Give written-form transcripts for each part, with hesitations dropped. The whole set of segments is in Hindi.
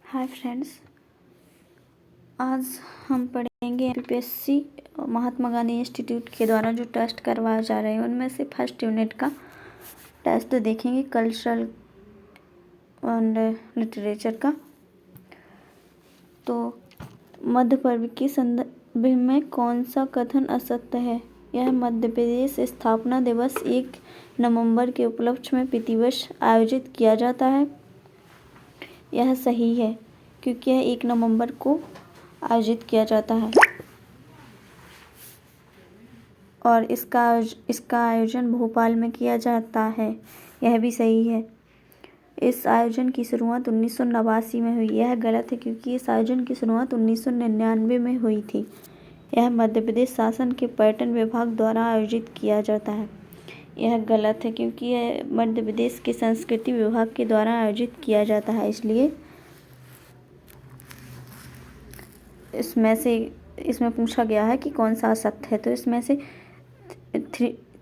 हाय फ्रेंड्स, आज हम पढ़ेंगे एमपीएससी महात्मा गांधी इंस्टीट्यूट के द्वारा जो टेस्ट करवाए जा रहे हैं उनमें से फर्स्ट यूनिट का टेस्ट देखेंगे कल्चरल एंड लिटरेचर का। तो मध्य पर्व के संदर्भ में कौन सा कथन असत्य है? यह मध्य प्रदेश स्थापना दिवस 1 नवंबर के उपलक्ष्य में प्रतिवर्ष आयोजित किया जाता है। यह सही है क्योंकि यह 1 नवंबर को आयोजित किया जाता है और इसका आयोजन भोपाल में किया जाता है। यह भी सही है। इस आयोजन की शुरुआत 1989 में हुई। यह गलत है क्योंकि इस आयोजन की शुरुआत 1999 में हुई थी। यह मध्य प्रदेश शासन के पर्यटन विभाग द्वारा आयोजित किया जाता है। यह गलत है क्योंकि यह मध्य प्रदेश के संस्कृति विभाग के द्वारा आयोजित किया जाता है। इसलिए इसमें पूछा गया है कि कौन सा असत्य है, तो इसमें से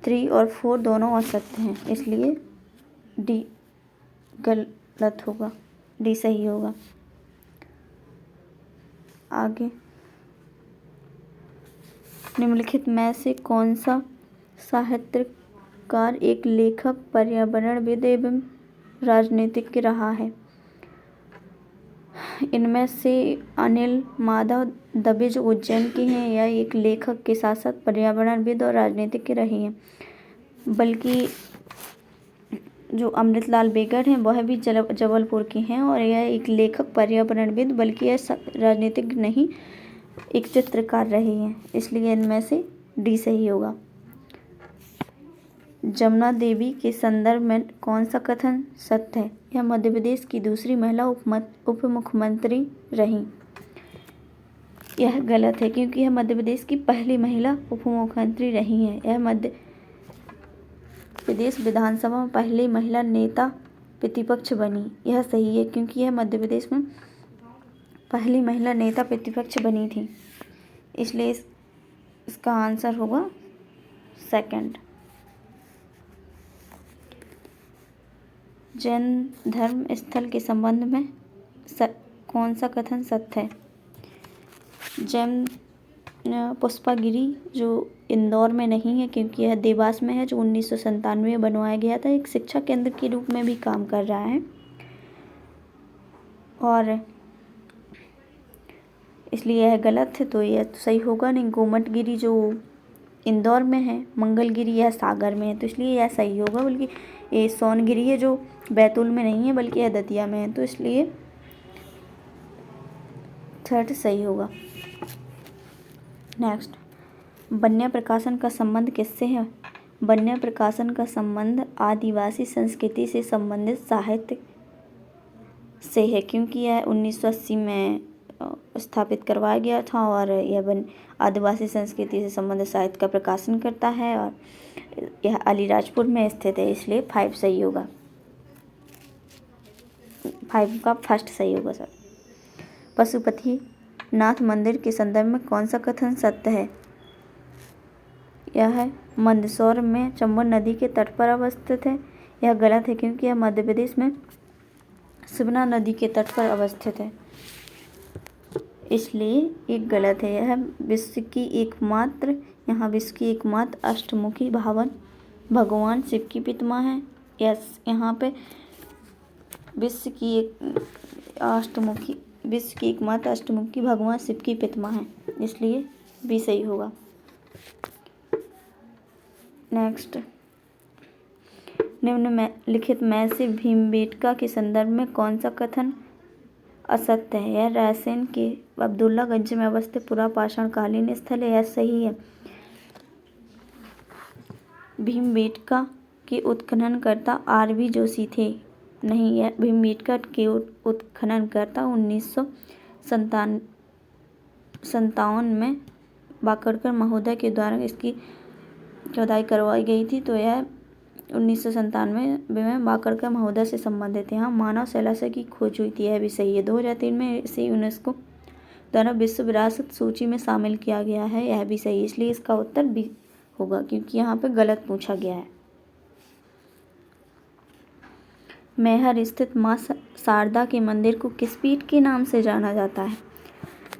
3 और 4 दोनों असत्य हैं, इसलिए डी गलत होगा, डी सही होगा। आगे, निम्नलिखित में से कौन सा साहित्यकार एक लेखक, पर्यावरणविद एवं राजनीतिज्ञ रहा है? इनमें से अनिल माधव दवे जो उज्जैन के हैं, यह एक लेखक के साथ साथ पर्यावरणविद और राजनीतिज्ञ रहे हैं। बल्कि जो अमृतलाल बेगड़ हैं वह भी जबलपुर के हैं और यह एक लेखक, पर्यावरणविद, बल्कि यह राजनीतिज्ञ नहीं, एक चित्रकार रहे हैं, इसलिए इनमें से डी सही होगा। जमुना देवी के संदर्भ में कौन सा कथन सत्य है? यह मध्य प्रदेश की दूसरी महिला उप मुख्यमंत्री रहीं। यह गलत है क्योंकि यह मध्य प्रदेश की पहली महिला उप मुख्यमंत्री रही हैं। यह मध्य प्रदेश विधानसभा में पहली महिला नेता प्रतिपक्ष बनी। यह सही है क्योंकि यह मध्य प्रदेश में पहली महिला नेता प्रतिपक्ष बनी थी, इसलिए इसका आंसर होगा सेकंड। जैन धर्म स्थल के संबंध में कौन सा कथन सत्य है? जैन पुष्पागिरी जो इंदौर में नहीं है क्योंकि यह देवास में है, जो 1997 में बनवाया गया था, एक शिक्षा केंद्र के रूप में भी काम कर रहा है और इसलिए यह गलत है, तो यह तो सही होगा नहीं। गोमटगिरी जो इंदौर में है, मंगलगिरी यह सागर में है, तो इसलिए यह सही होगा। बल्कि ये सोनगिरी है जो बैतूल में नहीं है बल्कि यह दतिया में है, तो इसलिए थर्ड सही होगा। नेक्स्ट, बन्या प्रकाशन का संबंध किससे है? बन्या प्रकाशन का संबंध आदिवासी संस्कृति से संबंधित साहित्य से है क्योंकि यह 1980 में स्थापित करवाया गया था और यह आदिवासी संस्कृति से संबंधित साहित्य का प्रकाशन करता है और यह अलीराजपुर में स्थित है, इसलिए 5 सही होगा। 5 का फर्स्ट सही होगा सर। पशुपति नाथ मंदिर के संदर्भ में कौन सा कथन सत्य है? यह मंदसौर में चंबल नदी के तट पर अवस्थित है। यह गलत है क्योंकि यह मध्य प्रदेश में शिवना नदी के तट पर अवस्थित है, इसलिए एक गलत है। यह विश्व की एकमात्र अष्टमुखी भगवान शिव की प्रतिमा है। यहाँ पे विश्व की एकमात्र अष्टमुखी भगवान शिव की प्रतिमा है, इसलिए भी सही होगा। नेक्स्ट, निम्नलिखित में से भीमबेटका के संदर्भ में कौन सा कथन असत्य है? यह रायसेन के अब्दुल्लागंज में अवस्थित पुरापाषाण कालीन स्थल है। यह सही है। भीमबेटका के उत्खननकर्ता R.V. जोशी थे। नहीं, यह भीमबेटका के उत्खननकर्ता 1957 में बाकरकर महोदय के द्वारा इसकी खुदाई करवाई गई थी, तो यह 1997 में बाकरकर महोदय से संबंधित है। यहाँ मानव शैलाशय की खोज हुई थी, यह भी सही है। 2003 में इसे यूनेस्को द्वारा विश्व विरासत सूची में शामिल किया गया है, यह भी सही है, इसलिए इसका उत्तर बी होगा क्योंकि यहाँ पे गलत पूछा गया है। मैहर स्थित माँ शारदा के मंदिर को किस पीठ के नाम से जाना जाता है?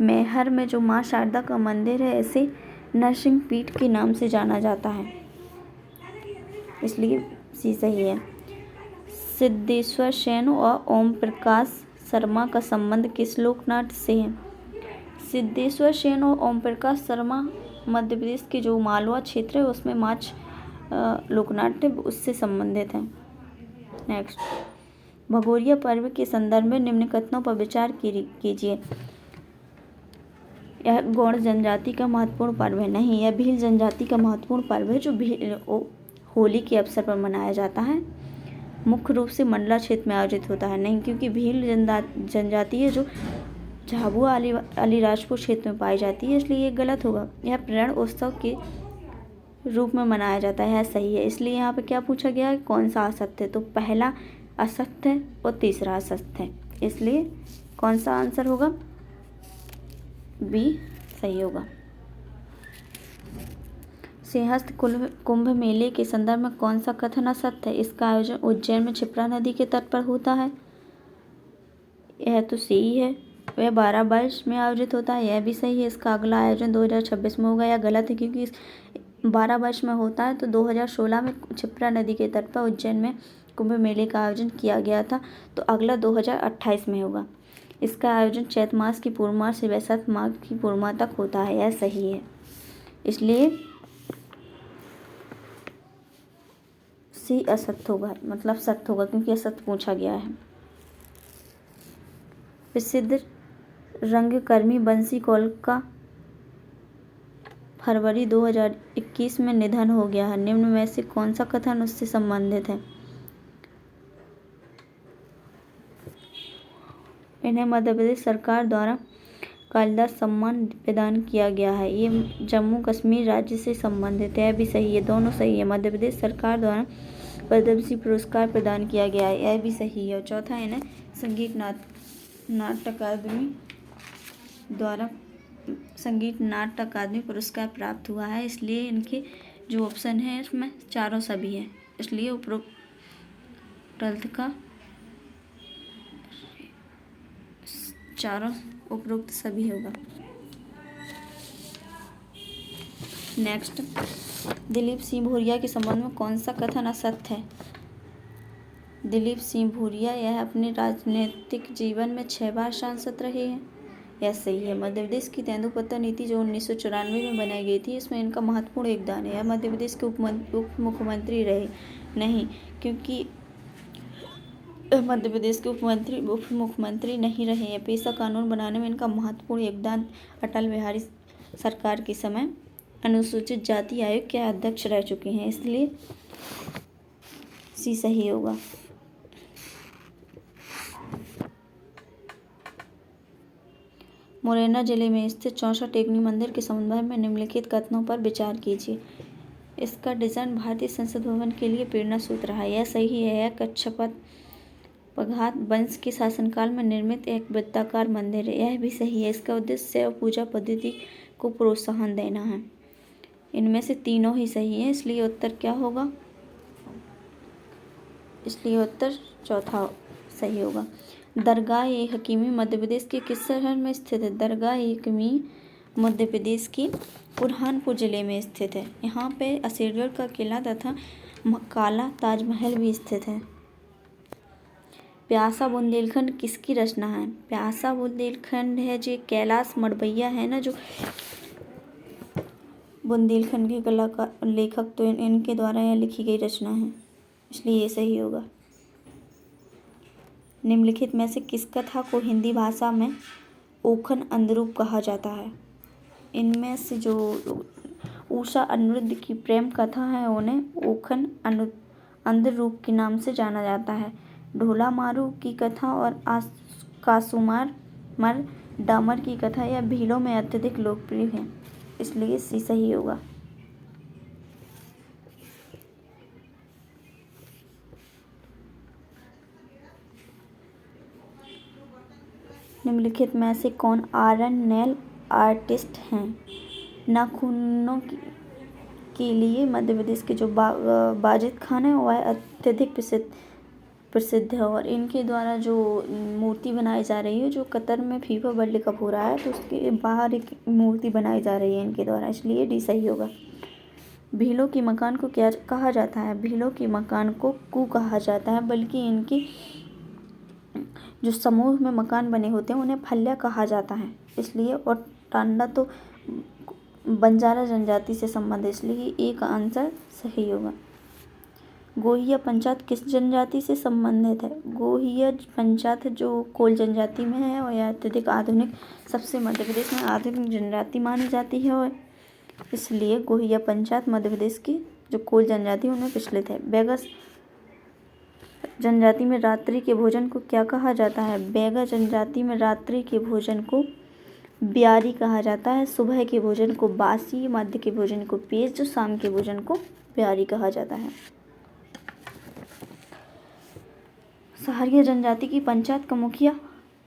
मैहर में जो माँ शारदा का मंदिर है इसे नरसिंह पीठ के नाम से जाना जाता है, इसलिए सी सही है। सिद्धेश्वर सेन और ओम प्रकाश शर्मा का संबंध किस लोकनाट्य से है? सिद्धेश्वर सेन और ओम प्रकाश शर्मा मध्य प्रदेश के जो मालवा क्षेत्र है उसमें माछ लोकनाट्य उससे संबंधित है। नेक्स्ट, भगोरिया पर्व के संदर्भ में निम्न कथनों पर विचार कीजिए। यह गौड़ जनजाति का महत्वपूर्ण पर्व है। नहीं, यह भील जनजाति का महत्वपूर्ण पर्व है जो होली के अवसर पर मनाया जाता है। मुख्य रूप से मंडला क्षेत्र में आयोजित होता है। नहीं, क्योंकि भील जनजाति है जो झाबुआ अलीराजपुर क्षेत्र में पाई जाती है, इसलिए ये गलत होगा। यह प्रण उत्सव के रूप में मनाया जाता है, सही है। इसलिए यहाँ पे क्या पूछा गया है, कौन सा असत्य है? तो पहला असत्य है और तीसरा असत्य है, इसलिए कौन सा आंसर होगा? बी सही होगा। सिंहस्थ कुंभ मेले के संदर्भ में कौन सा कथन असत्य है? इसका आयोजन उज्जैन में क्षिप्रा नदी के तट पर होता है, यह तो सही है। वह 12 वर्ष में आयोजित होता है, यह भी सही है। इसका अगला आयोजन 2026 में होगा, यह गलत है क्योंकि 12 वर्ष में होता है तो 2016 में क्षिप्रा नदी के तट पर उज्जैन में कुंभ मेले का आयोजन किया गया था, तो अगला 2028 में होगा। इसका आयोजन चैत मास की पूर्णिमा से वैशाख मास की पूर्णिमा तक होता है, यह सही है। इसलिए सी असत्य होगा, मतलब सत्य होगा क्योंकि असत्य पूछा गया है। प्रसिद्ध रंगकर्मी बंसी कौल का फरवरी 2021 में निधन हो गया है। निम्न में से कौन सा कथन उससे संबंधित है? इन्हें मध्य प्रदेश सरकार द्वारा कालिदास सम्मान प्रदान किया गया है। ये जम्मू कश्मीर राज्य से संबंधित है, यह भी सही है। दोनों सही है। मध्य प्रदेश सरकार द्वारा पद्मश्री पुरस्कार प्रदान किया गया है, यह भी सही है। और चौथा, इन्हें संगीत नाट्य अकादमी पुरस्कार प्राप्त हुआ है, इसलिए इनके जो ऑप्शन है इसमें चारों सभी है, इसलिए उपरोक्त 12th का चारों उपरोक्त सभी होगा। नेक्स्ट, दिलीप सिंह भूरिया के संबंध में कौन सा कथन असत्य है? दिलीप सिंह भूरिया यह अपने राजनीतिक जीवन में 6 बार सांसद रहे हैं, यह सही है। मध्य प्रदेश की तेंदुपत्ता नीति जो 1994 में बनाई गई थी, इसमें इनका महत्वपूर्ण योगदान है। यह मध्य प्रदेश के उप मुख्यमंत्री रहे। नहीं, क्योंकि मध्य प्रदेश के उप मुख्यमंत्री नहीं रहे हैं। पेशा कानून बनाने में इनका महत्वपूर्ण योगदान अटल बिहारी सरकार के समय अनुसूचित जाति आयोग के अध्यक्ष रह चुके हैं, इसलिए सी सही होगा। मुरैना जिले में स्थित चौसा टेकनी मंदिर के संबंध में निम्नलिखित कथनों पर विचार कीजिए। इसका डिजाइन भारतीय संसद भवन के लिए प्रेरणा स्रोत रहा है, यह सही है। यह कच्छप पघात वंश के शासनकाल में निर्मित एक वृत्ताकार मंदिर है, यह भी सही है। इसका उद्देश्य शैव पूजा पद्धति को प्रोत्साहन देना है। इनमें से तीनों ही सही है, इसलिए उत्तर क्या होगा? इसलिए उत्तर चौथा सही होगा। दरगाह-ए-हकीमी मध्य प्रदेश के किस शहर में स्थित है? दरगाह-ए-हकीमी मध्य प्रदेश के बुरहानपुर जिले में स्थित है। यहाँ पे असीरगढ़ का किला तथा काला ताजमहल भी स्थित है। प्यासा बुंदेलखंड किसकी रचना है? प्यासा बुंदेलखंड है जो कैलाश मड़वैया है ना, जो बुंदेलखंड के कलाकार लेखक, तो इनके द्वारा यह लिखी गई रचना है, इसलिए ये सही होगा। निम्नलिखित में से किस कथा को हिंदी भाषा में ओखन अंधरूप कहा जाता है? इनमें से जो उषा अनिरुद्ध की प्रेम कथा है उन्हें ओखन अंधरूप के नाम से जाना जाता है। ढोला मारू की कथा और कासुमार मर डामर की कथा यह भीलों में अत्यधिक लोकप्रिय है, इसलिए सी सही होगा। निम्नलिखित में से कौन आयरन नेल आर्टिस्ट हैं? नाखूनों के लिए मध्य प्रदेश के जो वाजिद खान है वह अत्यधिक प्रसिद्ध है। और इनके द्वारा जो मूर्ति बनाई जा रही है, जो कतर में फीफा वर्ल्ड कप हो रहा है तो उसके बाहर एक मूर्ति बनाई जा रही है इनके द्वारा, इसलिए डी सही होगा। भीलों की मकान को क्या कहा जाता है? भीलों की मकान को कू कहा जाता है, बल्कि इनकी जो समूह में मकान बने होते हैं उन्हें फल्या कहा जाता है, इसलिए। और टांडा तो बंजारा जनजाति से संबंधित, इसलिए ए का आंसर सही होगा। गोहिया पंचायत किस जनजाति से संबंधित है? गोहिया पंचायत जो कोल जनजाति में है और यह अत्यधिक आधुनिक, सबसे मध्य प्रदेश में आधुनिक जनजाति मानी जाती है, और इसलिए गोहिया पंचायत मध्य प्रदेश की जो कोल जनजाति उनमें प्रचलित है। बैगा जनजाति में रात्रि के भोजन को क्या कहा जाता है? बैगा जनजाति में रात्रि के भोजन को ब्यारी कहा जाता है, सुबह के भोजन को बासी, मध्य के भोजन को पेज, जो शाम के भोजन को ब्यारी कहा जाता है। सहारिया जनजाति की पंचायत का मुखिया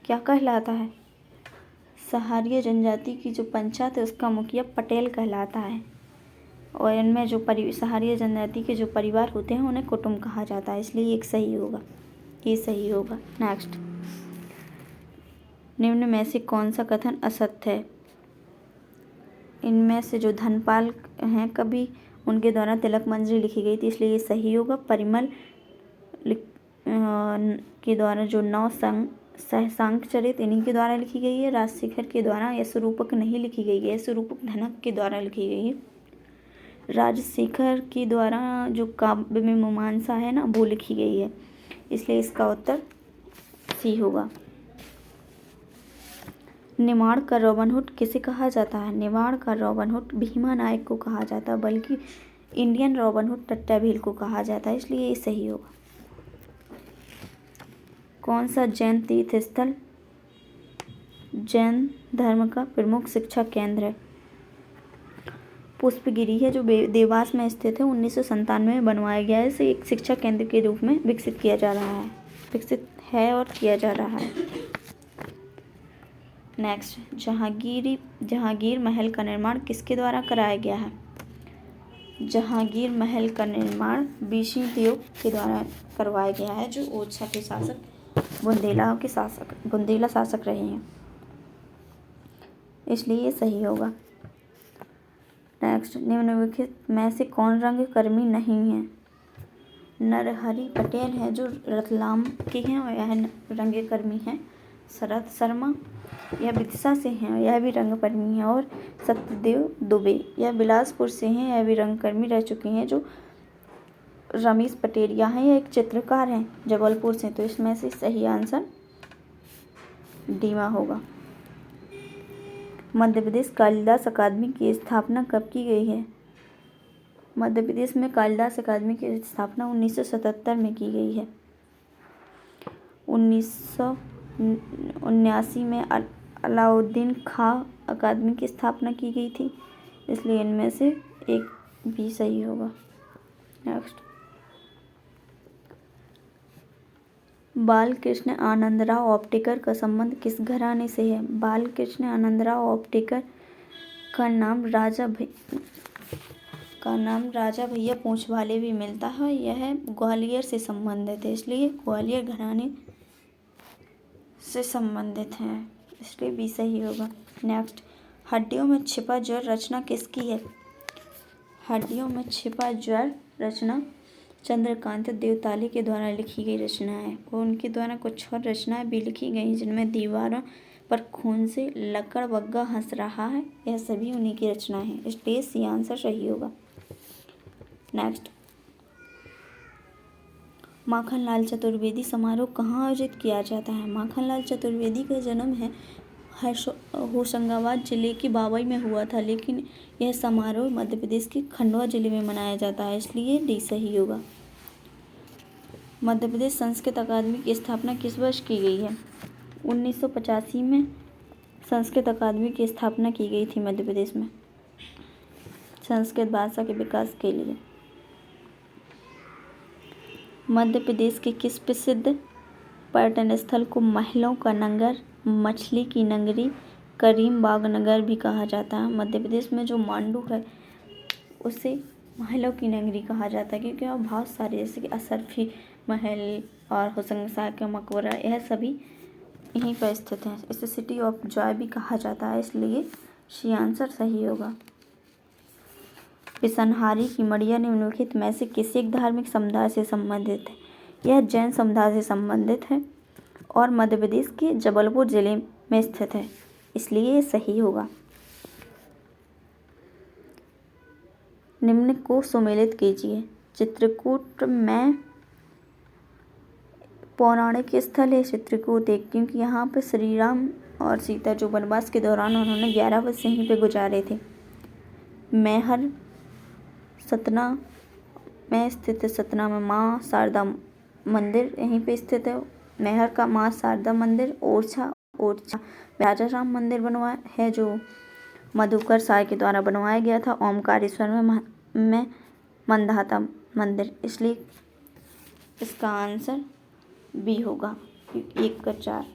क्या कहलाता है? सहारिया जनजाति की जो पंचायत है उसका मुखिया पटेल कहलाता है, और इनमें जो सहारिया जनजाति के जो परिवार होते हैं उन्हें कुटुंब कहा जाता है, इसलिए एक सही होगा, ये सही होगा। नेक्स्ट, निम्न में से कौन सा कथन असत्य है? इनमें से जो धनपाल हैं कभी उनके द्वारा तिलक मंजरी लिखी गई थी, इसलिए ये सही होगा। परिमल के द्वारा जो नौ सहसांक चरित इन्हीं के द्वारा लिखी गई है। राजशेखर के द्वारा यशरूपक नहीं लिखी गई है, यशरूपक धनक के द्वारा लिखी गई है। राजशेखर के द्वारा जो काव्य में मीमांसा है ना वो लिखी गई है, इसलिए इसका उत्तर सी होगा। निमाड़ का रॉबिन हुड किसे कहा जाता है? निमाड़ का रॉबिन हुड भीमा नायक को कहा जाता है, बल्कि इंडियन रॉबिन हुड टट्टा भील को कहा जाता है, इसलिए ये सही होगा। कौन सा जैन तीर्थ स्थल जैन धर्म का प्रमुख शिक्षा केंद्र है? पुष्पगिरी है, जो देवास में स्थित है, 1997 में बनवाया गया है। इसे एक शिक्षा केंद्र के रूप में विकसित किया जा रहा है, विकसित है और किया जा रहा है। नेक्स्ट, जहांगीर महल का निर्माण किसके द्वारा कराया गया है? जहांगीर महल का निर्माण बीसिंह के द्वारा करवाया गया है, जो ओरछा के शासक बुंदेला शासक रहे हैं, इसलिए ये सही होगा। नेक्स्ट, निम्नलिखित में से कौन रंग कर्मी नहीं है? नरहरि पटेल है, जो रतलाम के हैं और यह रंग कर्मी हैं। शरद शर्मा यह विदिशा से हैं, यह भी रंगकर्मी हैं। और सत्यदेव दुबे यह बिलासपुर से हैं, यह भी रंगकर्मी रह चुके हैं। जो रमेश पटेरिया हैं, यह एक चित्रकार हैं जबलपुर से, तो इसमें से सही आंसर डीमा होगा। मध्य प्रदेश कालिदास अकादमी की स्थापना कब की गई है? मध्य प्रदेश में कालिदास अकादमी की स्थापना 1977 में की गई है। 1979 में अलाउद्दीन खां अकादमी की स्थापना की गई थी, इसलिए इनमें से एक भी सही होगा। नेक्स्ट, बालकृष्ण आनंदराव ऑप्टिकर का संबंध किस घराने से है? बालकृष्ण आनंदराव ऑप्टिकर का नाम राजा भैया पूंछ वाले भी मिलता है, यह ग्वालियर से संबंधित है, इसलिए ग्वालियर घराने से संबंधित हैं, इसलिए भी सही होगा। नेक्स्ट, हड्डियों में छिपा ज्वर रचना किसकी है? हड्डियों में छिपा ज्वर रचना चंद्रकांत देवताली के द्वारा लिखी गई रचना है, और उनके द्वारा कुछ और रचनाएं भी लिखी गई जिनमें दीवारों पर खून से लकड़ बग्गा हंस रहा है, यह सभी उन्हीं की रचना है, इसलिए सी आंसर सही होगा। नेक्स्ट, माखनलाल चतुर्वेदी समारोह कहाँ आयोजित किया जाता है? माखनलाल चतुर्वेदी का जन्म है होशंगाबाद जिले के बावई में हुआ था, लेकिन यह समारोह मध्य प्रदेश के खंडवा जिले में मनाया जाता है, इसलिए डी सही होगा। मध्य प्रदेश संस्कृत अकादमी की स्थापना किस वर्ष की गई है? 1985 में संस्कृत अकादमी की स्थापना की गई थी मध्य प्रदेश में, संस्कृत भाषा के विकास के लिए। मध्य प्रदेश के किस प्रसिद्ध पर्यटन स्थल को महलों का नगर, मछली की नगरी, करीमबाग नगर भी कहा जाता है? मध्य प्रदेश में जो मांडू है उसे महलों की नगरी कहा जाता है, क्योंकि वहाँ बहुत सारे जैसे कि असरफी महल और हुसैन शाह का मकबरा, यह सभी यहीं पर स्थित है। इसे सिटी ऑफ जॉय भी कहा जाता है, इसलिए सी आंसर सही होगा। पिसनहारी की मड़िया निम्नलिखित में से किसी एक धार्मिक समुदाय से संबंधित है? यह जैन समुदाय से संबंधित है और मध्य प्रदेश के जबलपुर जिले में स्थित है, इसलिए ये सही होगा। निम्न को सुमेलित कीजिए। चित्रकूट में पौराणिक स्थल है चित्रकूट एक, क्योंकि यहाँ पर श्री राम और सीता जो वनवास के दौरान उन्होंने 11 वर्ष यहीं पे गुजारे थे। मैहर सतना में स्थित है। सतना में माँ शारदा मंदिर यहीं पे स्थित है। मैहर का माँ शारदा मंदिर। ओरछा राजा राम मंदिर बनवाया है जो मधुकर शाह के द्वारा बनवाया गया था। ओमकारेश्वर में मंदाता मंदिर, इसलिए इसका आंसर बी होगा। 1 का 4।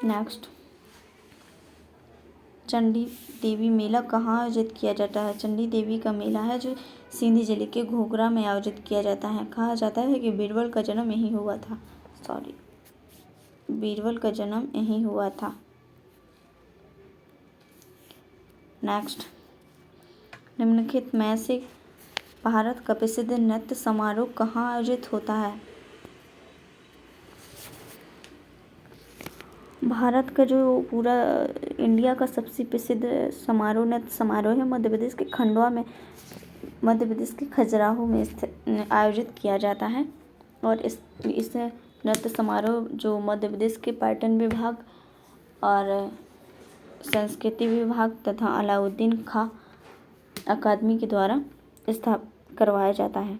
नेक्स्ट, चंडी देवी मेला कहाँ आयोजित किया जाता है? चंडी देवी का मेला है जो सिंधी जिले के घोघरा में आयोजित किया जाता है। कहा जाता है कि बीरबल का जन्म यहीं हुआ था। बीरबल का जन्म यहीं हुआ था। नेक्स्ट, निम्नलिखित में से भारत का प्रसिद्ध नृत्य समारोह कहाँ आयोजित होता है? भारत का जो पूरा इंडिया का सबसे प्रसिद्ध समारोह नृत्य समारोह है मध्य प्रदेश के खंडवा में, मध्य प्रदेश के खजुराहो में आयोजित किया जाता है। और इस नृत्य समारोह जो मध्य प्रदेश के पर्यटन विभाग और संस्कृति विभाग तथा अलाउद्दीन खां अकादमी के द्वारा करवाया जाता है।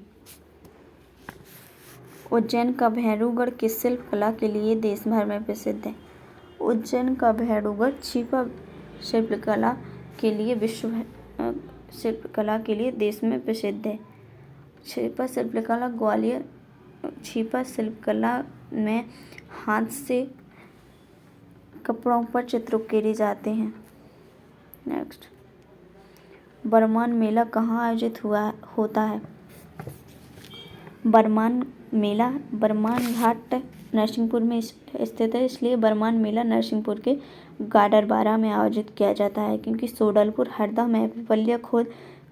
उज्जैन का भैरवगढ़ किस शिल्प कला के लिए देश भर में प्रसिद्ध है? उज्जैन का भैरवगढ़ छिपा शिल्पकला के लिए शिल्पकला के लिए देश में प्रसिद्ध है। छिपा शिल्पकला ग्वालियर। छिपा शिल्पकला में हाथ से कपड़ों पर चित्र उकेरे जाते हैं। नेक्स्ट, बरमान मेला कहाँ आयोजित होता है? बरमान मेला बरमान घाट नरसिंहपुर में स्थित है, इसलिए बरमान मेला नरसिंहपुर के गाडरबारा में आयोजित किया जाता है, क्योंकि सोडलपुर हरदा में, पिपलिया खोद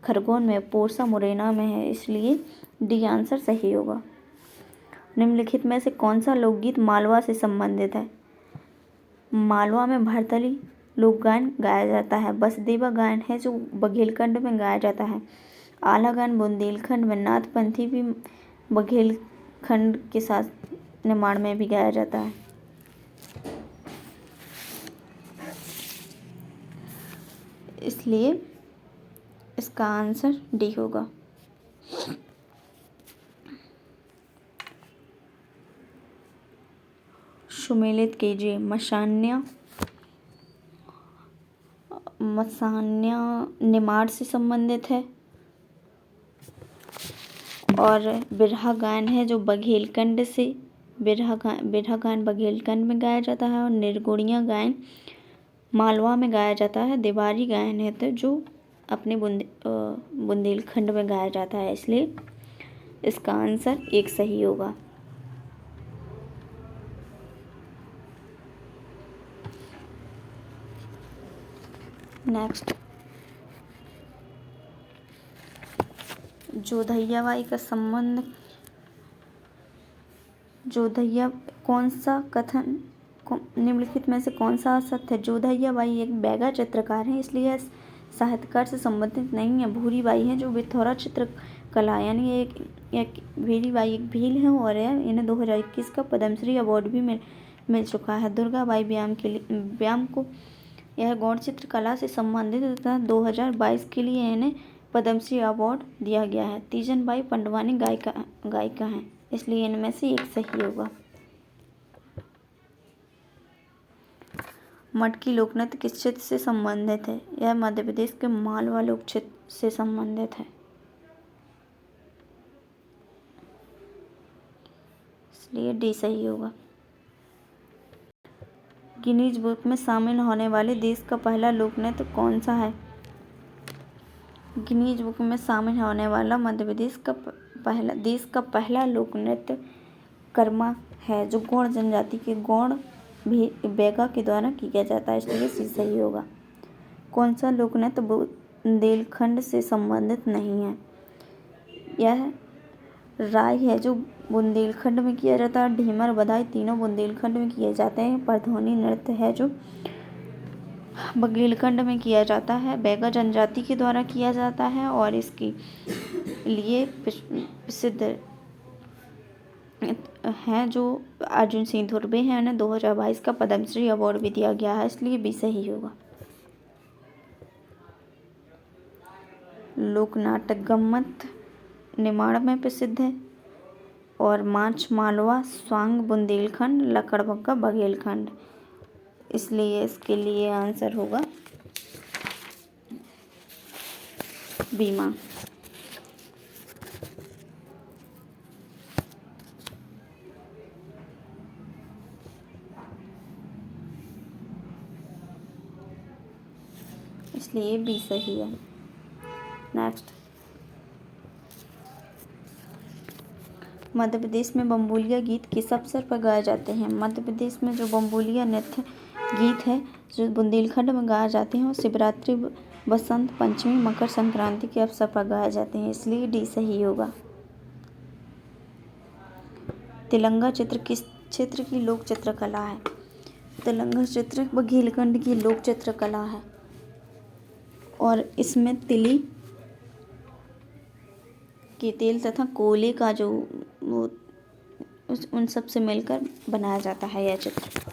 खरगोन में, पोरसा मुरैना में है, इसलिए डी आंसर सही होगा। निम्नलिखित में से कौन सा लोकगीत मालवा से संबंधित है? मालवा में भरतली लोक गायन गाया जाता है। बसदेवा गायन है जो बघेलखंड में गाया जाता है। आला गायन बुंदेलखंड में, नाथपंथी भी बघेलखंड के साथ निर्माण में भी गाया जाता है। इसलिए इसका आंसर डी होगा। सुमेलित कीजिए। मसान्या निमाड़ से संबंधित है और बिरहा गायन है जो बघेलखंड से, बिरहा गायन बघेलखंड में गाया जाता है। और निर्गुणिया गायन मालवा में गाया जाता है। देवारी गायन है तो जो अपने बुंदेलखंड में गाया जाता है, इसलिए इसका आंसर 1 सही होगा। नेक्स्ट, जोधैया बाई का संबंध, जोधैया कौन सा कथन निम्नलिखित में से कौन सा सत्य है? जोधैया बाई एक बैगा चित्रकार है, इसलिए यह साहित्यकार से संबंधित नहीं है। भूरी बाई है जो बिथौरा चित्रकला, यानी एक भूरी बाई एक भील है और इन्हें 2021 का पद्मश्री अवार्ड भी मिल चुका है। दुर्गा बाई व्यायाम को यह गौड़ चित्रकला से संबंधित तथा 2022 के लिए इन्हें पद्मश्री अवार्ड दिया गया है। तीजन बाई पंडवानी गायिका हैं, इसलिए इनमें से 1 सही होगा। मटकी लोकनृत्य किस क्षेत्र से संबंधित है? यह मध्य प्रदेश के मालवा लोक क्षेत्र से संबंधित है, इसलिए डी सही होगा। गिनीज बुक में शामिल होने वाले देश का पहला लोक नृत्य कौन सा है? गिनीज बुक में शामिल होने वाला मध्य प्रदेश का पहला लोक नृत्य कर्मा है, जो गौड़ जनजाति के गौड़ बैगा के द्वारा किया जाता है, इसलिए सी सही होगा। कौन सा लोक नृत्य बुंदेलखंड से संबंधित नहीं है? यह राय है, जो बुंदेलखंड में किया जाता है। ढीमर बधाई तीनों बुंदेलखंड में किए जाते हैं। परधोनी नृत्य है, जो बघेलखंड में किया जाता है, बैगा जनजाति के द्वारा किया जाता है और इसके लिए प्रसिद्ध हैं जो अर्जुन सिंह धुर्वे हैं। उन्हें 2022 का पद्मश्री अवार्ड भी दिया गया है, इसलिए भी सही होगा। लोक नाटक गम्मत निमाड़ में प्रसिद्ध है और माछ मालवा स्वांग बुंदेलखंड, लकड़बग्गा बघेलखंड, इसलिए इसके लिए आंसर होगा बीमा। इसलिए बी सही है। नेक्स्ट, मध्य प्रदेश में बम्बोलिया गीत किस अवसर पर गाए जाते हैं? मध्य प्रदेश में जो बम्बोलिया नृत्य गीत है, जो बुंदेलखंड में गाए जाते हैं, वो शिवरात्रि, बसंत पंचमी, मकर संक्रांति के अवसर पर गाए जाते हैं, इसलिए डी सही होगा। तिलंगा चित्र किस क्षेत्र की लोक चित्रकला है? तिलंगा चित्र बघेलखंड की लोक चित्रकला है और इसमें तिली के तेल तथा कोयले का जो उन सब से मिलकर बनाया जाता है यह चित्र,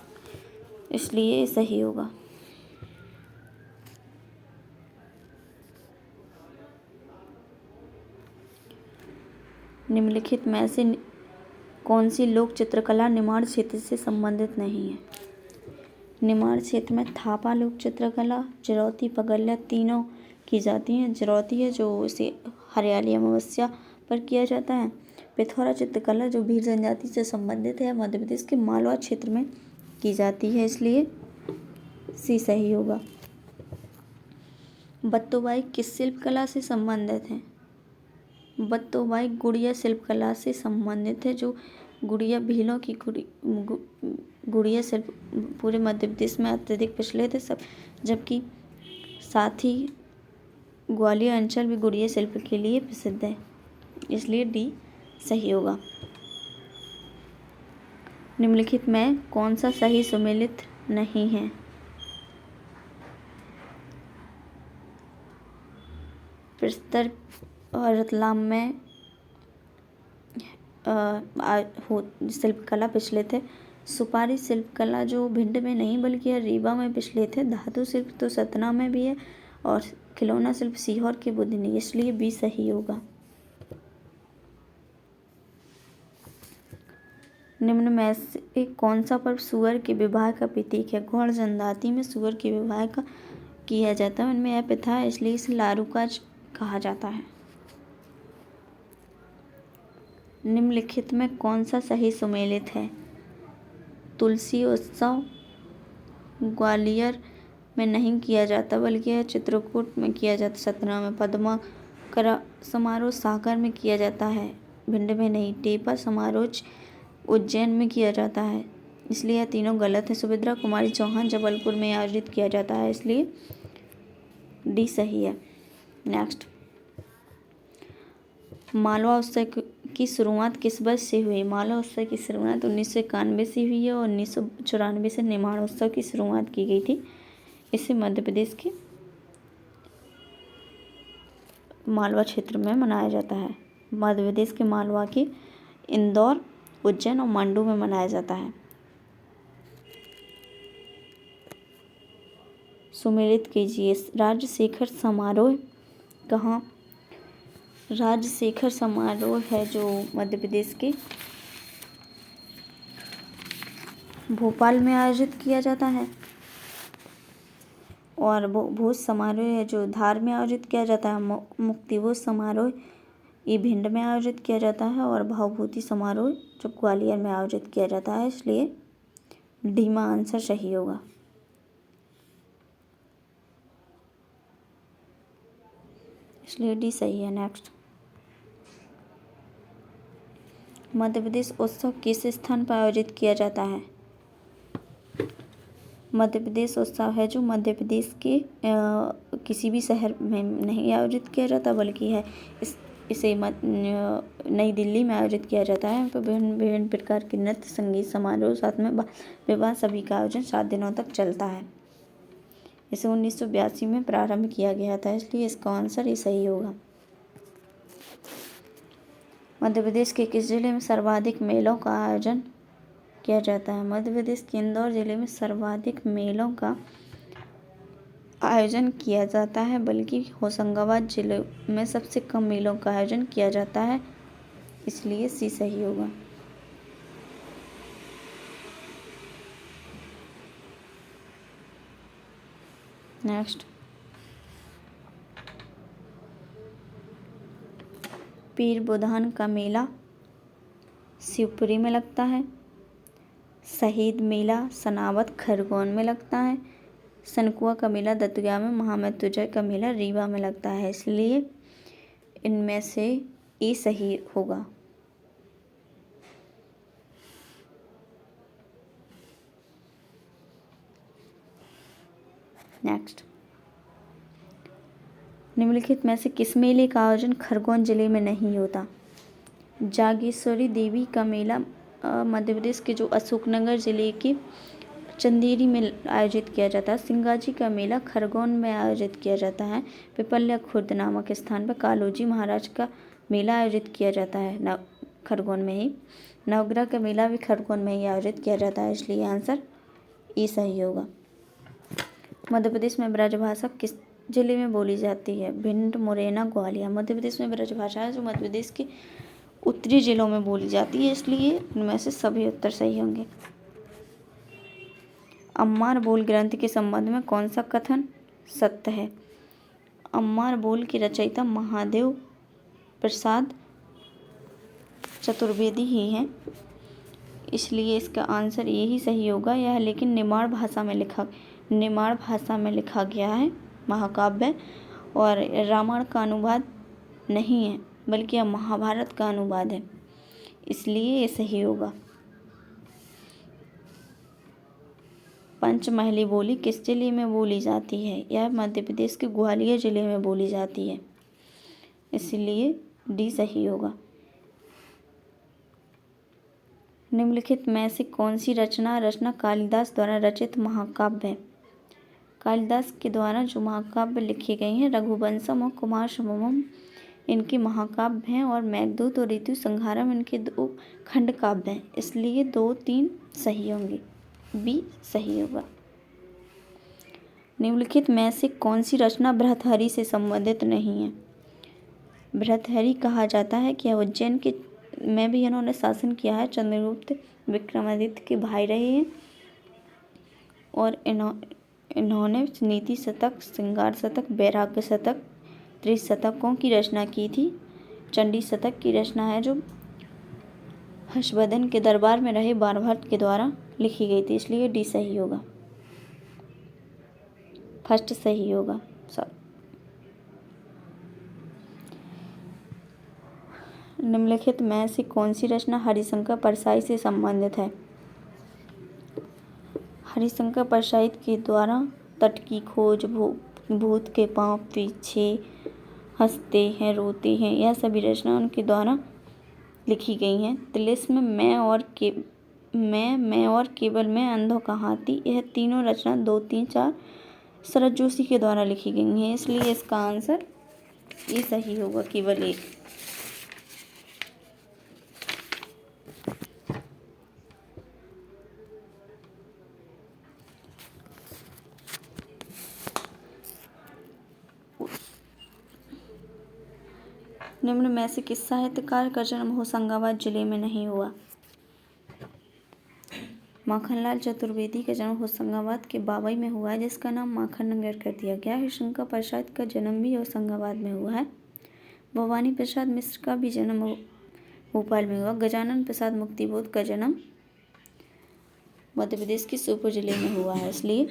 इसलिए सही होगा। निम्नलिखित में से कौन सी लोक चित्रकला निमाड़ क्षेत्र से संबंधित नहीं है? निमाड़ क्षेत्र में थापा लोक चित्रकला, जरौती, पगल्या तीनों की जाती हैं। जरौती है जो इसे हरियाली अमावस्या पर किया जाता है। पिथौरा चित्रकला जो भील जनजाति से संबंधित है, मध्य प्रदेश के मालवा क्षेत्र में की जाती है, इसलिए सी सही होगा। बत्तोबाई किस शिल्प कला से संबंधित है? बत्तोबाई गुड़िया शिल्प कला से संबंधित है, जो गुड़िया भीलों की गुड़िया शिल्प पूरे मध्य प्रदेश में अत्यधिक प्रचलित है, सब जबकि साथ ही ग्वालियर अंचल भी गुड़िया शिल्प के लिए प्रसिद्ध है, इसलिए डी सही होगा। निम्नलिखित में कौन सा सही सुमेलित नहीं है? प्रस्तर और रतलाम में शिल्पकला प्रचलित है। सुपारी शिल्पकला जो भिंड में नहीं बल्कि रीवा में प्रचलित है। धातु शिल्प तो सतना में भी है और खिलौना शिल्प सीहोर के बुधनी, इसलिए बी सही होगा। निम्न में से कौन सा पर्व सूअर के विवाह का प्रतीक है? गौड़ जनजाति में सूअर के विवाह का किया जाता है, उनमें यह प्रथा है, इसलिए इसे लारूकाज कहा जाता है। निम्नलिखित में कौन सा सही सुमेलित है? तुलसी उत्सव ग्वालियर में नहीं किया जाता बल्कि यह चित्रकूट में किया जाता, सतना में। पद्मा करा समारोह सागर में किया जाता है, भिंड में नहीं। टेपा समारोह उज्जैन में किया जाता है, इसलिए यह तीनों गलत है। सुभद्रा कुमारी चौहान जबलपुर में आयोजित किया जाता है, इसलिए डी सही है। नेक्स्ट, मालवा उत्सव की शुरुआत किस वर्ष से हुई? मालवा उत्सव की शुरुआत 1991 से हुई है और 1994 से निमाड़ उत्सव की शुरुआत की गई थी। इसे मध्य प्रदेश के मालवा क्षेत्र में मनाया जाता है। मध्य प्रदेश के मालवा के इंदौर, उज्जैन और मंडू में मनाया जाता है। सुमेलित कीजिए। राजशेखर समारोह कहाँ? राजशेखर समारोह है जो मध्य प्रदेश के भोपाल में आयोजित किया जाता है और भोज समारोह है जो धार में आयोजित किया जाता है। मुक्तिभोज समारोह ये भिंड में आयोजित किया जाता है और भावभूति समारोह जो ग्वालियर में आयोजित किया जाता है, इसलिए डी में आंसर सही होगा। इसलिए डी सही है। नेक्स्ट, मध्य प्रदेश उत्सव किस स्थान पर आयोजित किया जाता है? मध्य प्रदेश उत्सव है जो मध्य प्रदेश के किसी भी शहर में नहीं आयोजित किया जाता, बल्कि है इसे नई दिल्ली में आयोजित किया जाता है। तो विभिन्न विभिन्न प्रकार के नृत्य, संगीत समारोह, साथ में विवाह, सभी का आयोजन 7 दिनों तक चलता है। इसे 1982 में प्रारंभ किया गया था, इसलिए इसका आंसर ये सही होगा। मध्य प्रदेश के किस जिले में सर्वाधिक मेलों का आयोजन किया जाता है? मध्य प्रदेश के इंदौर जिले में सर्वाधिक मेलों का आयोजन किया जाता है, बल्कि होशंगाबाद जिले में सबसे कम मेलों का आयोजन किया जाता है, इसलिए सी सही होगा। नेक्स्ट, पीर बुधान का मेला शिवपुरी में लगता है। शहीद मेला सनावद खरगोन में लगता है। सनकुआ का मेला दत्तगया में, महामृत्युंजय का मेला रीवा में लगता है, इसलिए इनमें से ए सही होगा। नेक्स्ट, निम्नलिखित में से किस मेले का आयोजन खरगोन जिले में नहीं होता? जागेश्वरी देवी का मेला मध्य प्रदेश के जो अशोकनगर जिले के चंदेरी में आयोजित किया जाता है। सिंगाजी का मेला खरगोन में आयोजित किया जाता है। पिपल्या खुर्द नामक स्थान पर कालोजी महाराज का मेला आयोजित किया जाता है खरगोन में ही। नवग्रह का मेला भी खरगोन में ही आयोजित किया जाता है, इसलिए आंसर ई सही होगा। मध्य प्रदेश में ब्रजभाषा किस जिले में बोली जाती है? भिंड, मुरैना, ग्वालियर। मध्य प्रदेश में ब्रजभाषा है जो मध्य प्रदेश के उत्तरी जिलों में बोली जाती है, इसलिए इनमें से सभी उत्तर सही होंगे। अम्मार बोल ग्रंथ के संबंध में कौन सा कथन सत्य है? अम्मार बोल के रचयिता महादेव प्रसाद चतुर्वेदी ही हैं, इसलिए इसका आंसर यही सही होगा। यह लेकिन निमाड़ भाषा में लिखा गया है महाकाव्य, और रामायण का अनुवाद नहीं है, बल्कि यह महाभारत का अनुवाद है, इसलिए ये सही होगा। पंचमहली बोली किस जिले में बोली जाती है? यह मध्य प्रदेश के ग्वालियर जिले में बोली जाती है, इसलिए डी सही होगा। निम्नलिखित में से कौन सी रचना कालिदास द्वारा रचित महाकाव्य है? कालिदास के द्वारा जो महाकाव्य लिखे गए हैं रघुवंशम और कुमार संभवम इनके महाकाव्य हैं, और मेघदूत और ऋतु संहारम इनके 2 खंड काव्य हैं, इसलिए 2, 3 सही होंगे, बी सही होगा। निम्नलिखित में से कौन सी रचना भर्तृहरि से संबंधित नहीं है? भर्तृहरि कहा जाता है कि उज्जैन के में भी इन्होंने शासन किया है, चंद्रगुप्त विक्रमादित्य के भाई रहे हैं, और इन्होंने नीति शतक, श्रृंगार शतक, वैराग्य शतक, त्रिशतकों की रचना की थी। चंडी शतक की रचना है जो हर्षवर्धन के दरबार में रहे बाणभट्ट के द्वारा लिखी गई थी, इसलिए डी सही होगा, फर्स्ट सही होगा सब। निम्नलिखित में से कौन सी रचना हरिशंकर परसाई से संबंधित है? हरिशंकर परसाई के द्वारा तट की खोज, भूत के पांव पीछे हंसते हैं रोते हैं, यह सभी रचना उनके द्वारा लिखी गई हैं। तिलिस्म, मैं और केवल मैं, अंधों का हाथी, यह तीनों रचना 2, 3, 4 शरद जोशी के द्वारा लिखी गई हैं, इसलिए इसका आंसर ये सही होगा, केवल एक। निम्न में से किस साहित्यकार का जन्म होशंगाबाद जिले में नहीं हुआ? माखनलाल चतुर्वेदी का जन्म होशंगाबाद के बावई में हुआ है, जिसका नाम माखन नगर कर दिया गया है। हरिशंकर प्रसाद का जन्म भी होशंगाबाद में हुआ है। भवानी प्रसाद मिश्र का भी जन्म भोपाल में हुआ। गजानन प्रसाद मुक्तिबोध का जन्म मध्य प्रदेश के श्योपुर जिले में हुआ है, इसलिए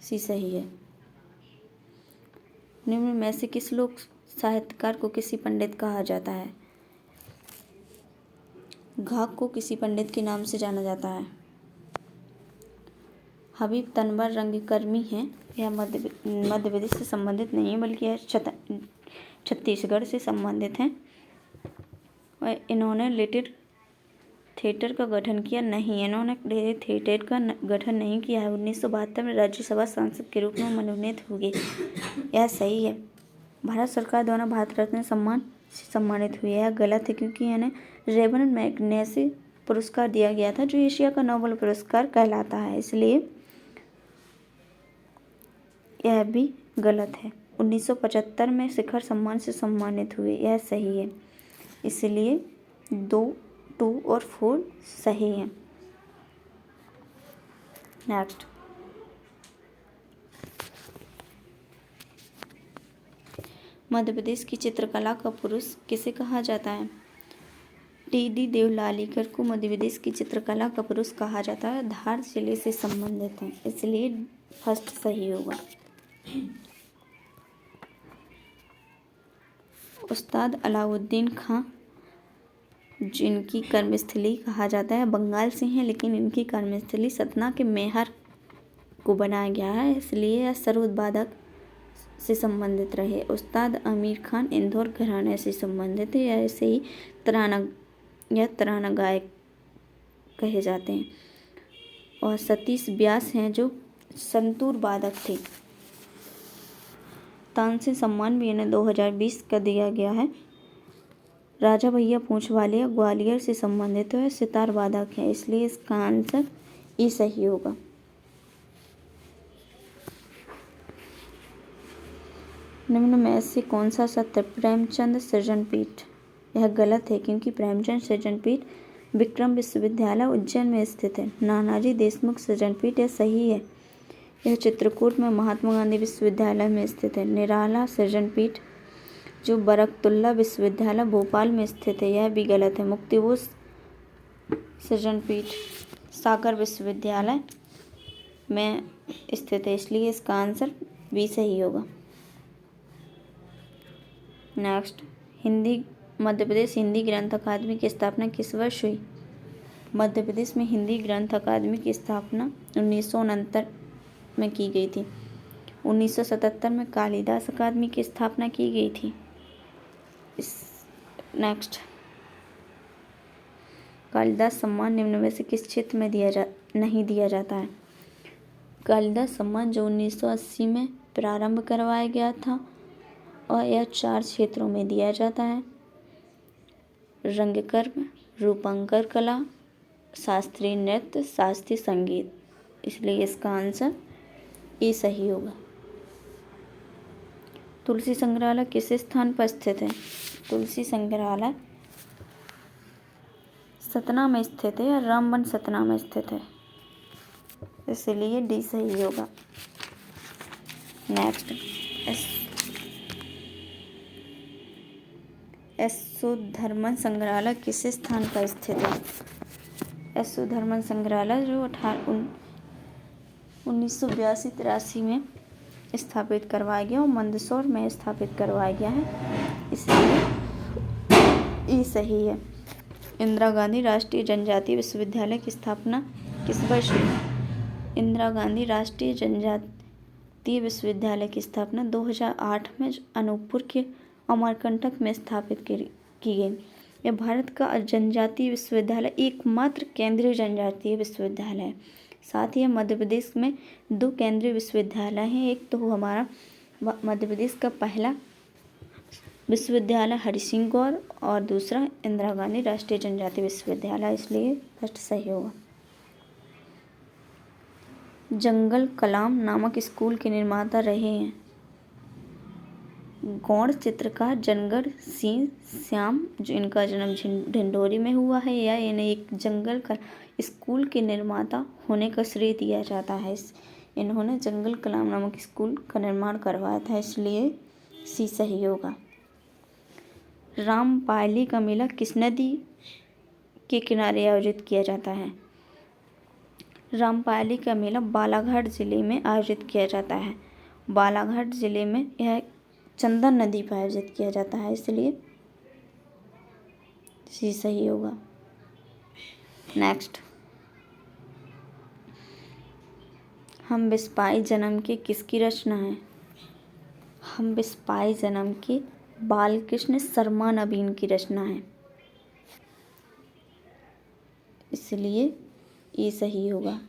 सी सही है। निम्न में से किस लोक साहित्यकार को किसी पंडित कहा जाता है? घाघ को किसी पंडित के नाम से जाना जाता है? हबीब तनवर रंगकर्मी हैं। यह मध्य प्रदेश से संबंधित नहीं है, बल्कि यह छत्तीसगढ़ से संबंधित हैं। और इन्होंने लिटिल थिएटर का गठन किया नहीं, इन्होंने लिटिल थिएटर का गठन नहीं किया है। 1972 में राज्यसभा सांसद के रूप में मनोनीत हुए। यह सही है। भारत सरकार द्वारा भारत रत्न सम्मान से सम्मानित हुए। यह गलत है, क्योंकि इन्हें रेमन मैग्सेसे पुरस्कार दिया गया था, जो एशिया का नोबेल पुरस्कार कहलाता है, इसलिए यह भी गलत है। 1975 में शिखर सम्मान से सम्मानित हुए। यह सही है, इसलिए 2, 2 और 4 सही हैं। नेक्स्ट, मध्य प्रदेश की चित्रकला का पुरुष किसे कहा जाता है? टी.डी. देवलालीकर को मध्य प्रदेश की चित्रकला का पुरुष कहा जाता है। धार जिले से संबंधित हैं, इसलिए फर्स्ट सही होगा। उस्ताद अलाउद्दीन खां, जिनकी कर्मस्थली कहा जाता है, बंगाल से हैं, लेकिन इनकी कर्मस्थली सतना के मेहर को बनाया गया है, इसलिए यह सरोद से संबंधित रहे। उस्ताद आमिर खान इंदौर घराने से संबंधित है, ऐसे ही तराना गायक कहे जाते हैं। और सतीश व्यास हैं, जो संतूर वादक थे। तानसेन सम्मान भी इन्हें 2020 का दिया गया है। राजा भैया पूंछवालिया ग्वालियर से संबंधित है, सितार वादक है, इसलिए इसका आंसर ई सही होगा। निम्न में से कौन सा सत्य प्रेमचंद सृजनपीठ? यह गलत है, क्योंकि प्रेमचंद सृजनपीठ विक्रम विश्वविद्यालय उज्जैन में स्थित है। नानाजी देशमुख सृजनपीठ यह सही है, यह चित्रकूट में महात्मा गांधी विश्वविद्यालय में स्थित है। निराला सृजनपीठ जो बरकतुल्ला विश्वविद्यालय भोपाल में स्थित है, यह भी गलत है। मुक्तिबोध सृजनपीठ सागर विश्वविद्यालय में स्थित है, इसलिए इसका आंसर बी सही होगा। नेक्स्ट, मध्य प्रदेश हिंदी ग्रंथ अकादमी की स्थापना किस वर्ष हुई? मध्य प्रदेश में हिंदी ग्रंथ अकादमी की स्थापना 1969 में की गई थी। 1977 में कालिदास अकादमी की स्थापना की गई थी। नेक्स्ट, कालिदास सम्मान निम्न में से किस क्षेत्र में नहीं दिया जाता है? कालिदास सम्मान जो 1980 में प्रारंभ करवाया गया था, और यह 4 क्षेत्रों में दिया जाता है: रंगकर्म, रूपंकर कला, शास्त्रीय नृत्य, शास्त्रीय संगीत, इसलिए इसका आंसर ए सही होगा। तुलसी संग्रहालय किस स्थान पर स्थित है? तुलसी संग्रहालय सतना में स्थित है, या रामबन सतना में स्थित है, इसलिए डी सही होगा। नेक्स्ट, यशोधर्मन संग्रहालय किस स्थान पर स्थित है? यशोधर्मन संग्रहालय जो 1982-83 में स्थापित करवाया गया और मंदसौर में स्थापित करवाया गया है, इसलिए ये सही है। इंदिरा गांधी राष्ट्रीय जनजातीय विश्वविद्यालय की स्थापना किस वर्ष हुई? इंदिरा गांधी राष्ट्रीय जनजातीय विश्वविद्यालय की स्थापना 2008 में अनूपपुर के अमरकंटक में स्थापित की गई। यह भारत का जनजातीय विश्वविद्यालय एकमात्र केंद्रीय जनजातीय विश्वविद्यालय है। साथ ही मध्य प्रदेश में 2 केंद्रीय विश्वविद्यालय हैं। एक तो हमारा मध्य प्रदेश का पहला विश्वविद्यालय हरिसिंह गौर, और दूसरा इंदिरा गांधी राष्ट्रीय जनजातीय विश्वविद्यालय, इसलिए फर्स्ट सही होगा। जंगल कलाम नामक स्कूल के निर्माता रहे हैं गौड़ चित्रकार जनगढ़ सिंह श्याम, जो इनका जन्म ढिंढोरी में हुआ है, या इन्हें एक जंगल स्कूल के निर्माता होने का श्रेय दिया जाता है। इन्होंने जंगल कलाम नामक स्कूल का निर्माण करवाया था, इसलिए सी सही होगा। रामपायली का मेला किस नदी के किनारे आयोजित किया जाता है? रामपायली का मेला बालाघाट जिले में आयोजित किया जाता है। बालाघाट जिले में यह चंदन नदी पर आयोजित किया जाता है, इसलिए सी सही होगा। नेक्स्ट, हम बिस्पाई जन्म के किसकी रचना है? हम बिस्पाई जन्म के बालकृष्ण शर्मा नवीन की रचना है, इसलिए ये सही होगा।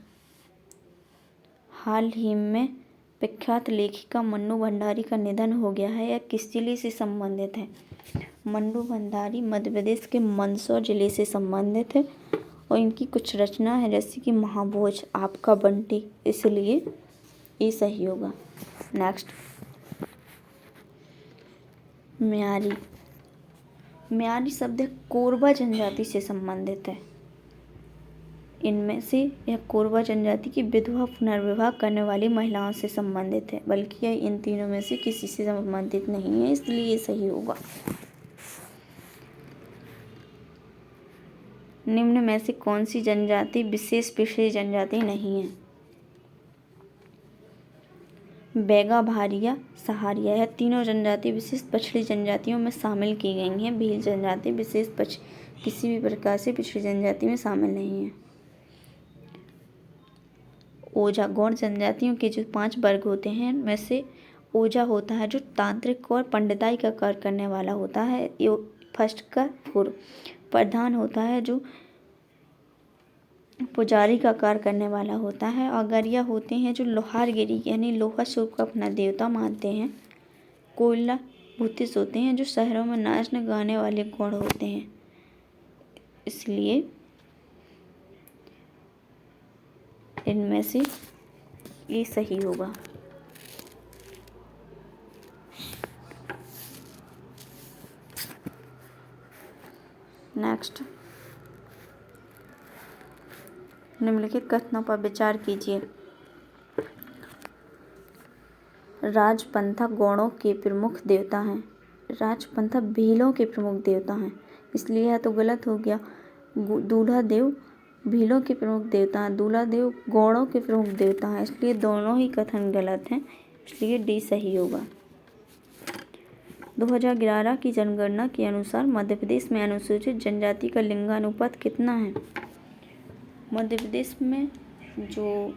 हाल ही में प्रख्यात लेखिका मन्नू भंडारी का निधन हो गया है, यह किस जिले से संबंधित है? मन्नू भंडारी मध्य प्रदेश के मंदसौर जिले से संबंधित है और इनकी कुछ रचना है जैसे कि महाभोज, आपका बंटी, इसलिए ये सही होगा। Next, marry. म्यारी शब्द कोरबा जनजाति से संबंधित है। इनमें से यह कोरबा जनजाति की विधवा पुनर्विवाह करने वाली महिलाओं से संबंधित है, बल्कि यह इन तीनों में से किसी से संबंधित नहीं है, इसलिए ये सही होगा। निम्न में से कौन सी जनजाति विशेष पिछड़ी जनजाति नहीं है? बैगा, भारिया, सहारिया, यह तीनों जनजाति विशेष पछड़ी जनजातियों में शामिल की गई हैं। भील जनजाति विशेष किसी भी प्रकार से पिछड़ी जनजाति में शामिल नहीं है। ओझा, गौड़ जनजातियों के जो 5 वर्ग होते हैं उनमें से ओझा होता है जो तांत्रिक और पंडिताई का कार्य करने वाला होता है। ये फर्स्ट का पूर्व प्रधान होता है जो पुजारी का कार्य करने वाला होता है। और गरिया होते हैं जो लोहारगिरी यानी लोहा स्वरूप का अपना देवता मानते हैं। कोयला भूतिस होते हैं जो शहरों में नाचने गाने वाले गौड़ होते हैं, इसलिए इनमें से ये सही होगा। नेक्स्ट, निम्नलिखित कथनों पर विचार कीजिए। राजपंथा गौड़ों के प्रमुख देवता हैं। राजपंथा भीलों के प्रमुख देवता हैं, इसलिए यह तो गलत हो गया। दूल्हा देव भीलों के प्रमुख देवता हैं, दूल्हा देव गौड़ों के प्रमुख देवता हैं, इसलिए दोनों ही कथन गलत हैं, इसलिए डी सही होगा। 2011 की जनगणना के अनुसार मध्य प्रदेश में अनुसूचित जनजाति का लिंगानुपात कितना है? मध्य प्रदेश में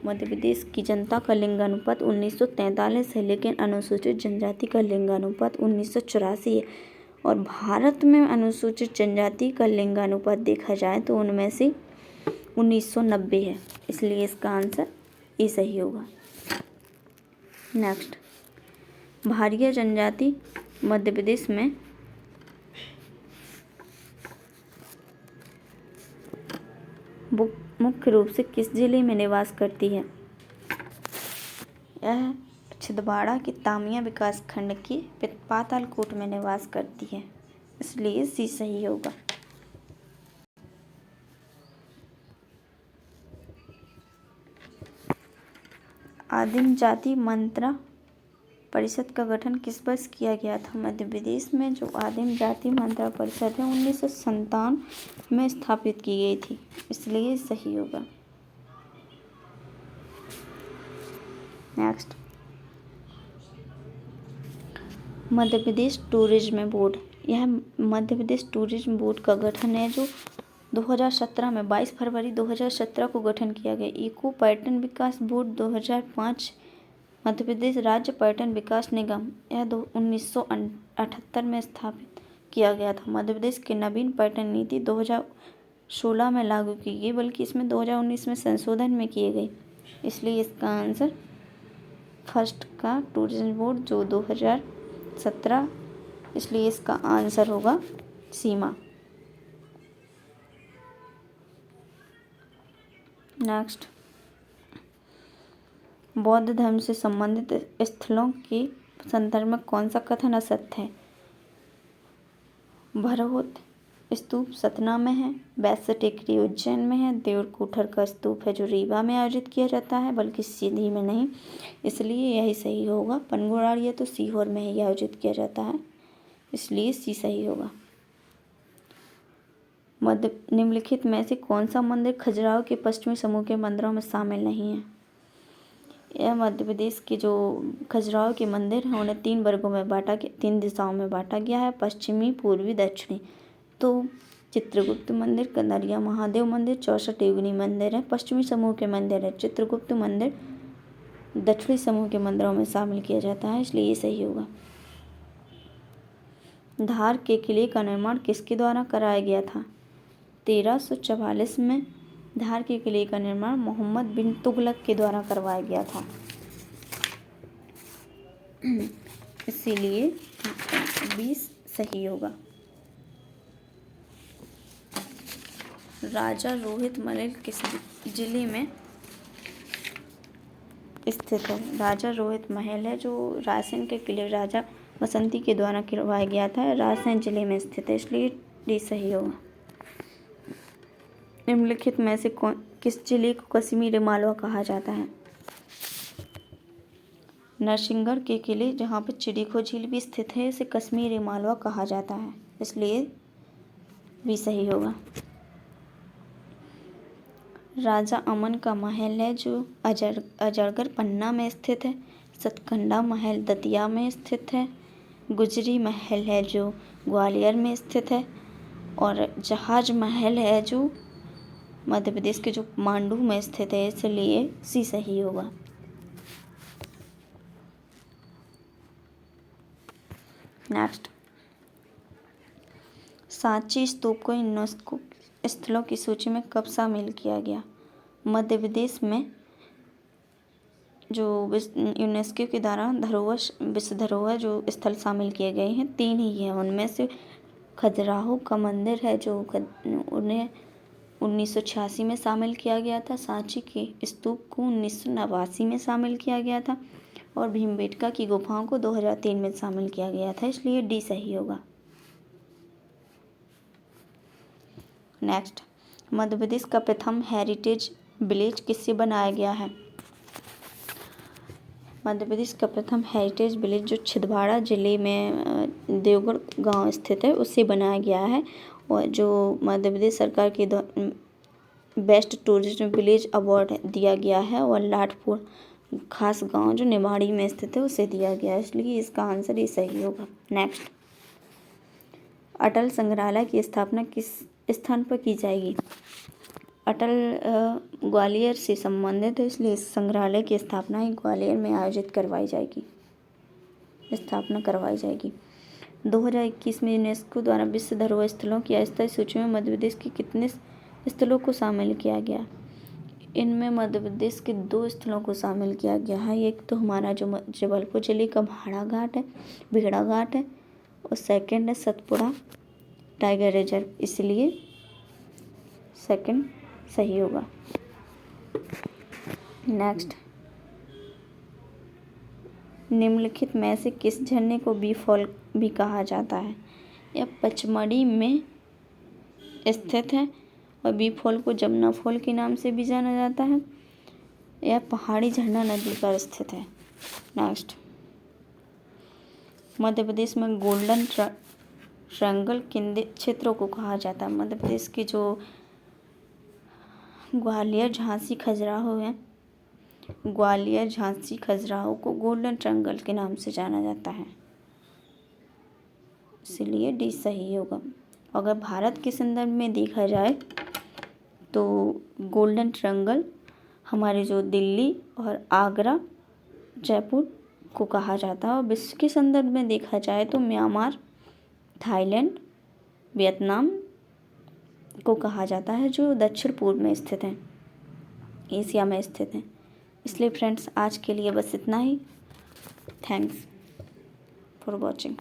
मध्य प्रदेश की जनता का लिंगानुपात 1943 है, लेकिन अनुसूचित जनजाति का लिंगानुपात 1984 है। और भारत में अनुसूचित जनजाति का लिंगानुपात देखा जाए तो उनमें से 1990 है, इसलिए इसका आंसर ए सही होगा। नेक्स्ट, भारिया जनजाति मध्य प्रदेश में मुख्य रूप से किस जिले में निवास करती है? यह छिंदवाड़ा के तामिया विकास खंड के पातालकोट में निवास करती है, इसलिए सी सही होगा। आदिम जाति मंत्रा परिषद का गठन किस वर्ष किया गया था? मध्य प्रदेश में जो आदिम जाति मंत्रा परिषद है 1957 में स्थापित की गई थी, इसलिए सही होगा। Next, Madhya Pradesh tourism board. यह मध्य प्रदेश टूरिज्म बोर्ड का गठन है जो 2017 में 22 फरवरी 2017 को गठन किया गया। इको पर्यटन विकास बोर्ड 2005 मध्य प्रदेश राज्य पर्यटन विकास निगम, यह 1978 में स्थापित किया गया था। मध्य प्रदेश की नवीन पर्यटन नीति 2016 में लागू की गई, बल्कि इसमें 2019 में संशोधन में किए गए, इसलिए इसका आंसर फर्स्ट का टूरिज्म बोर्ड जो 2017, इसलिए इसका आंसर होगा सीमा। नेक्स्ट, बौद्ध धर्म से संबंधित स्थलों के संदर्भ में कौन सा कथन असत्य है? भरहोत स्तूप सतना में है, वैश्य टेकरी उज्जैन में है, देवरकोठर का स्तूप है जो रीवा में आयोजित किया जाता है, बल्कि सीधी में नहीं, इसलिए यही सही होगा। पनगुड़ारिया तो सीहोर में ही आयोजित किया जाता है, इसलिए सी सही होगा। निम्नलिखित में से कौन सा मंदिर खजुराहो के पश्चिमी समूह के मंदिरों में शामिल नहीं है? यह मध्य प्रदेश के जो खजुराहो के मंदिर हैं उन्हें 3 वर्गों में बांटा गया, 3 दिशाओं में बांटा गया है, पश्चिमी, पूर्वी, दक्षिणी। तो चित्रगुप्त मंदिर, कंदरिया महादेव मंदिर, 64 योगिनी मंदिर है। पश्चिमी समूह के मंदिर है चित्रगुप्त मंदिर, दक्षिणी समूह के मंदिरों में शामिल किया जाता है, इसलिए ये सही होगा। धार के किले का निर्माण किसके द्वारा कराया गया था? 1344 में धार के किले का निर्माण मोहम्मद बिन तुगलक के द्वारा करवाया गया था, इसीलिए 20 सही होगा। राजा रोहित महल किस जिले में स्थित है? राजा रोहित महल है जो रायसेन के किले राजा बसंती के द्वारा करवाया गया था, रायसेन जिले में स्थित है, इसलिए डी सही होगा। निम्नलिखित में से किस जिले को कश्मीरी मालवा कहा जाता है? नरसिंहगढ़ के किले जहाँ पर चिड़ीखो झील भी स्थित है, इसे कश्मीरी मालवा कहा जाता है, इसलिए भी सही होगा। राजा अमन का महल है जो अजरगढ़ पन्ना में स्थित है। सतकंडा महल दतिया में स्थित है। गुजरी महल है जो ग्वालियर में स्थित है। और जहाज महल है जो मध्य प्रदेश के जो मांडू में स्थित है, इसलिए सी सही होगा। नेक्स्ट, सांची स्तूप को यूनेस्को स्थलों की सूची में कब शामिल किया गया? मध्य प्रदेश में जो यूनेस्को के द्वारा विश्व धरोहर जो स्थल शामिल किए गए हैं 3 ही हैं, उनमें से खजुराहो का मंदिर है जो उन्हें 1986 में शामिल किया गया था। सांची के स्तूप को 1989 में शामिल किया गया था और भीमबेटका की गुफाओं को 2003 में शामिल किया गया था, इसलिए डी सही होगा। नेक्स्ट, मध्य प्रदेश का प्रथम हेरिटेज विलेज किससे बनाया गया है? मध्य प्रदेश का प्रथम हेरिटेज विलेज जो छिंदवाड़ा जिले में देवगढ़ गांव स्थित है, उससे बनाया गया है और जो मध्य प्रदेश सरकार के बेस्ट टूरिज्म विलेज अवार्ड दिया गया है और लाडपुर खास गांव जो निमाड़ी में स्थित है उसे दिया गया है, इसलिए इसका आंसर ही सही होगा। नेक्स्ट, अटल संग्रहालय की स्थापना किस स्थान पर की जाएगी? अटल ग्वालियर से संबंधित है, इसलिए इस संग्रहालय की स्थापना ही ग्वालियर में आयोजित करवाई जाएगी, स्थापना करवाई जाएगी। 2021 में यूनेस्को द्वारा विश्व धरोहर स्थलों की अस्थायी सूची में मध्य प्रदेश के कितने स्थलों को शामिल किया गया? इनमें मध्य प्रदेश के 2 स्थलों को शामिल किया गया है। एक तो हमारा जो जबलपुर जिले का भेड़ा घाट है और सेकंड है सतपुड़ा टाइगर रिजर्व, इसलिए सेकंड सही होगा। नेक्स्ट, निम्नलिखित में से किस झरने को बी फॉल भी कहा जाता है? यह पचमढ़ी में स्थित है और बी फॉल को जमुना फॉल के नाम से भी जाना जाता है। यह पहाड़ी झरना नदी पर स्थित है। नेक्स्ट, मध्य प्रदेश में गोल्डन ट्रायंगल किन क्षेत्रों को कहा जाता है? मध्य प्रदेश के जो ग्वालियर झांसी खजुराहो है, ग्वालियर झांसी खजुराहो को गोल्डन ट्रायंगल के नाम से जाना जाता है, इसलिए डी सही होगा। अगर भारत के संदर्भ में देखा जाए तो गोल्डन ट्रायंगल हमारे जो दिल्ली और आगरा जयपुर को कहा जाता है और विश्व के संदर्भ में देखा जाए तो म्यांमार, थाईलैंड, वियतनाम को कहा जाता है जो दक्षिण पूर्व में स्थित हैं, एशिया में स्थित हैं। इसलिए फ्रेंड्स आज के लिए बस इतना ही। Thanks for watching.